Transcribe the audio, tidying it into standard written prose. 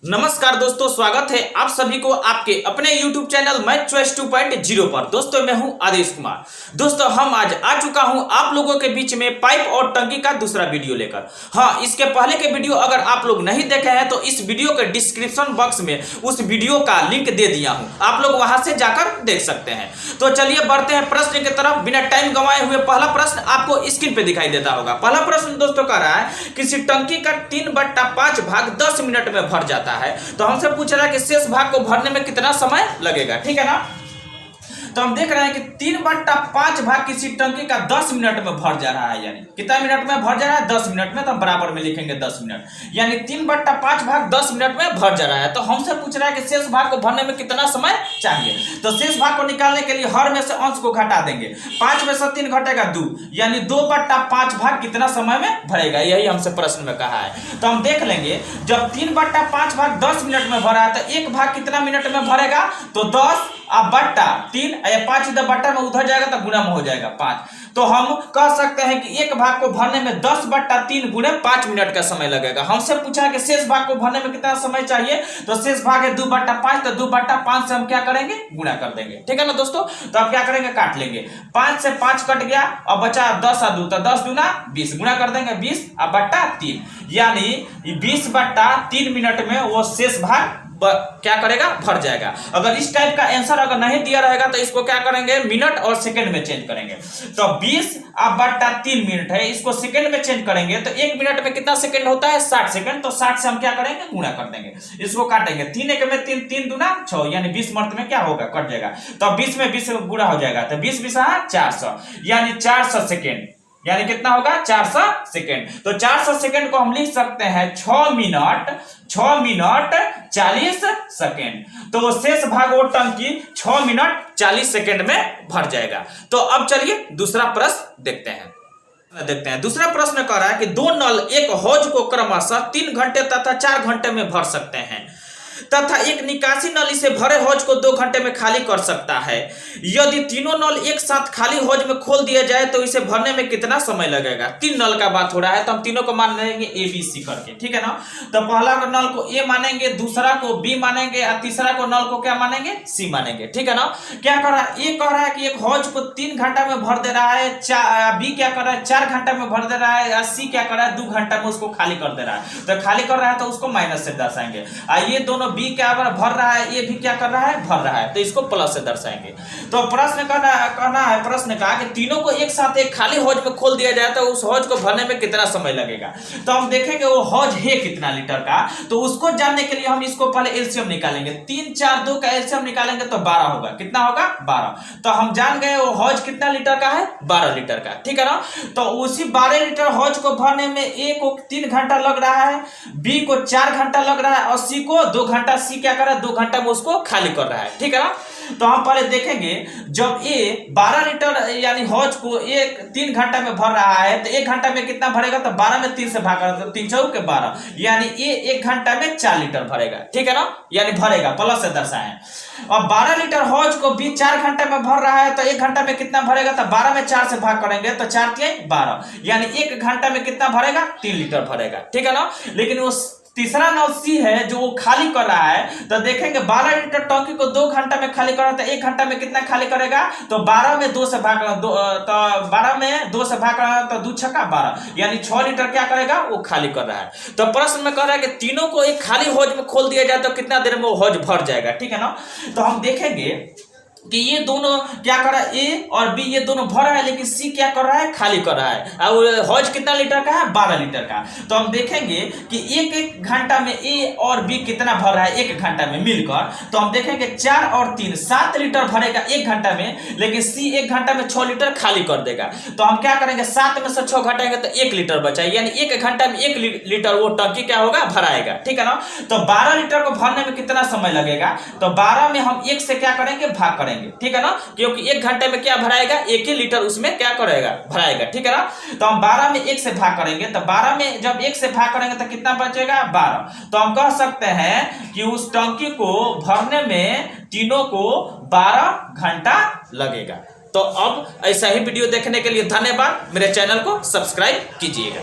नमस्कार दोस्तों, स्वागत है आप सभी को आपके अपने YouTube चैनल मैथ चॉइस 2.0 पर। दोस्तों मैं हूं आदेश कुमार। दोस्तों हम आज आ चुका हूं आप लोगों के बीच में पाइप और टंकी का दूसरा वीडियो लेकर। हाँ, इसके पहले के वीडियो अगर आप लोग नहीं देखे हैं तो इस वीडियो के डिस्क्रिप्शन बॉक्स में उस वीडियो का लिंक दे दिया हूं, आप लोग वहां से जाकर देख सकते हैं। तो चलिए बढ़ते हैं प्रश्न की तरफ बिना टाइम गंवाए हुए। पहला प्रश्न आपको स्क्रीन पे दिखाई देता होगा। पहला प्रश्न दोस्तों कह रहा है किसी टंकी का 3/5 भाग 10 मिनट में भर जाता है, तो हमसे पूछ रहा है कि शेष भाग को भरने में कितना समय लगेगा। ठीक है ना, तो हम देख रहे हैं कि 3/5 भाग किसी टंकी का 10 मिनट में भर जा रहा है। यानी कितना मिनट में भर जा रहा है? 10 मिनट में। तो हम बराबर में लिखेंगे 10 मिनट, यानी 3/5 भाग 10 मिनट में भर जा रहा है। तो हमसे पूछ रहा है कि शेष भाग को भरने में कितना समय चाहिए। तो शेष भाग को निकालने के लिए हर में से अंश को घटा देंगे। 5 में से 3 घटेगा 2, यानी 2/5 भाग कितना समय में भरेगा, यही हमसे प्रश्न में कहा है। तो हम देख लेंगे जब 3/5 भाग 10 मिनट में भरा है तो एक भाग कितना मिनट में भरेगा, तो 10 अब बट्टा 3, 5 इधर बट्टा में उधर जाएगा तो गुणा में हो जाएगा 5। तो हम कह सकते हैं कि एक भाग को भरने में 10/3 गुणे 5 मिनट का समय लगेगा। हमसे पूछा है कि शेष भाग को भरने में कितना समय चाहिए, तो शेष भाग है 2/5, तो 2/5 से हम क्या करेंगे, गुणा कर देंगे। ठीक है ना दोस्तों, तो अब क्या करेंगे, काट लेंगे। 5 से 5 कट गया और बचा 10 और 2, तो 10 दूना 20, गुणा कर देंगे 20/3, यानी 20/3 मिनट में वो शेष भाग क्या करेगा, भर जाएगा। अगर इस टाइप का आंसर अगर नहीं दिया रहेगा तो इसको क्या करेंगे, मिनट और सेकंड में चेंज करेंगे। तो 20/3 मिनट है, इसको सेकंड में चेंज करेंगे तो 1 मिनट में कितना सेकंड होता है, 60 सेकंड। तो 60 से हम क्या करेंगे, गुणा कर देंगे, इसको काटेंगे। 3 1 में 3, 3 दूना 6, यानी 20 मर्त में क्या होगा, कट जाएगा। तो 20 में 20 गुणा हो जाएगा, तो 20 20 400, यानी 400 सेकेंड, यानी कितना होगा, 400 सेकेंड। तो 400 सेकेंड को हम लिख सकते हैं 6 मिनट 40 सेकेंड। तो शेष भाग वो टंकी 6 मिनट 40 सेकेंड में भर जाएगा। तो अब चलिए दूसरा प्रश्न देखते हैं। दूसरा प्रश्न कह रहा है कि 2 नल एक हौज को क्रमशः 3 घंटे तथा 4 घंटे में भर सकते हैं तथा एक निकासी नल इसे भरे हौज को 2 घंटे में खाली कर सकता है। यदि तीनों नल एक साथ खाली हौज में खोल दिया जाए तो इसे भरने में कितना समय लगेगा। 3 नल का बात हो रहा है, तो हम तीनों को मान लेंगे ए बी सी करके। ठीक है ना, तो पहला नल को ए मानेंगे, दूसरा को बी मानेंगे और तीसरा को नल को क्या मानेंगे, सी मानेंगे। ठीक है ना, क्या कर रहा है, ए कह रहा है कि एक हौज को 3 घंटा में भर दे रहा है, बी क्या कर रहा है 4 घंटा में भर दे रहा है, और सी क्या कर रहा है 2 घंटा में उसको खाली कर दे रहा है। तो खाली कर रहा है तो उसको माइनस से दर्शाएंगे। ये दोनों बी क्या भर रहा है, ये भी क्या कर रहा है, भर रहा है, तो इसको प्लस से दर्शाएंगे। तो प्रश्न कहना है, प्रश्न का कि तीनों को एक साथ एक खाली हौज में खोल दिया जाए तो उस हौज को भरने में कितना समय लगेगा। तो हम देखेंगे वो हौज है कितना लीटर का, तो उसको जानने के लिए हम इसको पहले एलसीएम निकालेंगे। 3 4 2 का एलसीएम निकालेंगे तो 12 होगा। कितना होगा, 12। तो हम जान गए वो हौज कितना लीटर का है, 12 लीटर का। ठीक है ना, तो उसी 12 लीटर हौज को भरने में ए को 3 घंटा लग रहा है, बी को 4 घंटा लग रहा है और सी को 2 घंटा। सी क्या कर रहा है, 2 घंटा में उसको खाली कर रहा है। ठीक है ना, तो हम पहले देखेंगे जब ए 12 लीटर यानी हौज को 3 घंटा में भर रहा है तो 1 घंटा में कितना भरेगा, तो 12 में 3 से भाग कर तो 3 4 के 12, यानी ए 1 घंटा में 4 लीटर भरेगा। ठीक है ना, यानी भरेगा, प्लस से दर्शाएं। और 12 लीटर हौज को भी 4 घंटे में भर रहा है तो 1 घंटा में कितना भरेगा, तो 12 में 4 से भाग करेंगे तो 4 3 12, यानी 1 घंटा में कितना भरेगा, 3 लीटर भरेगा। ठीक है ना, लेकिन वो तीसरा नल सी है जो वो खाली कर रहा है, तो देखेंगे 12 लीटर टंकी को 2 घंटा में खाली कर रहा है तो 1 घंटा में कितना खाली करेगा, तो 12 में 2 से भाग, तो 12 में 2 से भाग रहा है तो 2 छक्का 12, यानी 6 लीटर क्या करेगा, वो खाली कर रहा है। तो प्रश्न में कह रहा है कि तीनों को एक खाली हौज में खोल दिया जाए तो कितना देर में वो हौज भर जाएगा। ठीक है ना, तो हम देखेंगे कि ये दोनों क्या कर रहा है, ए और बी ये दोनों भर रहा है, लेकिन सी क्या कर रहा है, खाली कर रहा है। और हौज कितना लीटर का है, 12 लीटर का। तो हम देखेंगे कि एक घंटा में ए और बी कितना भर रहा है, 1 घंटा में मिलकर। तो हम देखेंगे 4 और 3 7 लीटर भरेगा 1 घंटा में, लेकिन सी 1 घंटा में 6 लीटर खाली कर देगा। तो हम क्या करेंगे, 7 में से 6 घटाएंगे तो 1 लीटर बचा, यानी 1 घंटा में 1 लीटर वो टंकी क्या होगा, भराएगा। ठीक है ना, तो 12 लीटर को भरने में कितना समय लगेगा, तो 12 में हम 1 से क्या करेंगे, भाग करेंगे। ठीक है ना, क्योंकि 1 घंटे में क्या भराएगा, 1 ही लीटर उसमें क्या करेगा, भराएगा। ठीक है ना, तो हम 12 में 1 से भाग करेंगे, तो 12 में जब 1 से भाग करेंगे तो कितना बचेगा, 12। तो हम कह सकते हैं कि उस टंकी को भरने में तीनों को 12 घंटा लगेगा। तो अब ऐसा ही वीडियो देखने के लिए धन्यवाद। मेरे चैनल को सब्सक्राइब कीजिएगा।